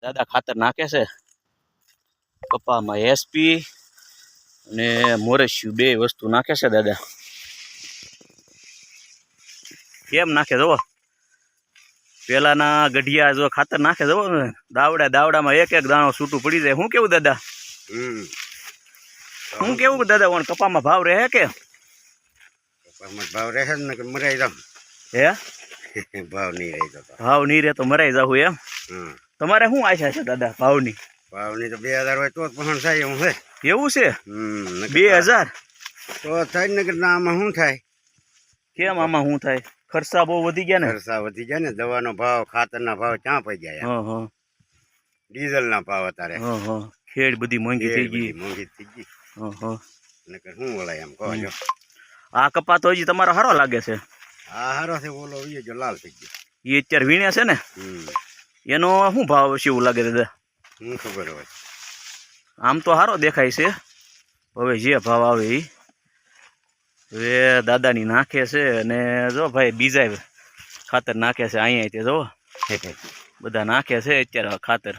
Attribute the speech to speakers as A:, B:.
A: દાદા ખાતર નાખે છે કપામાં એસપી અને મોરેશિયું બે વસ્તુ નાખે છે દાદા. કેમ નાખે જુઓ, પેલાના ગઢિયા જો ખાતર નાખે જુઓ, દાવડામાં એક એક દાણો છૂટું પડી જાય. શું કેવું દાદા? શું કેવું દાદા? ઓન કપામાં ભાવ રહે કે
B: ભાવ રહે ને કે મરાઈ જાવ?
A: હે
B: ભાવ નહીં રહે તો
A: ભાવ નહીં રહે તો મરાઈ જાવ એમ? તમારે શું આશા છે દાદા ભાવની?
B: ભાવની તો 2000 હોય તો જ પસંદ થાય એવું છે.
A: એવું છે? 2000
B: તો થાય ને કે ના આમાં શું થાય?
A: કેમ આમાં શું થાય? ખર્ચા બહુ વધી ગયા ને?
B: ખર્ચા વધી ગયા ને, દવાનો ભાવ ખાતરના ભાવ ક્યાં પડી ગયા, ડીઝલના ભાવ અત્યારે
A: ખેડ બધી મોંઘી થઈ ગઈ.
B: નકર શું વળાય એમ કહો છો.
A: આ કપા તો હજી તમારો સારો લાગે છે.
B: આ હારો છે, ઓલો એ જો લાલ થઈ ગયો.
A: એ અત્યારે વીણ્યા છે ને, એનો શું ભાવ છે એવું લાગે દાદા?
B: શું ખબર હોય,
A: આમ તો સારો દેખાય છે. હવે જે ભાવ આવે એ હવે દાદાની નાખે છે. અને જો ભાઈ બીજા ખાતર નાખે છે. અહીંયા તે જો બધા નાખે છે અત્યારે ખાતર.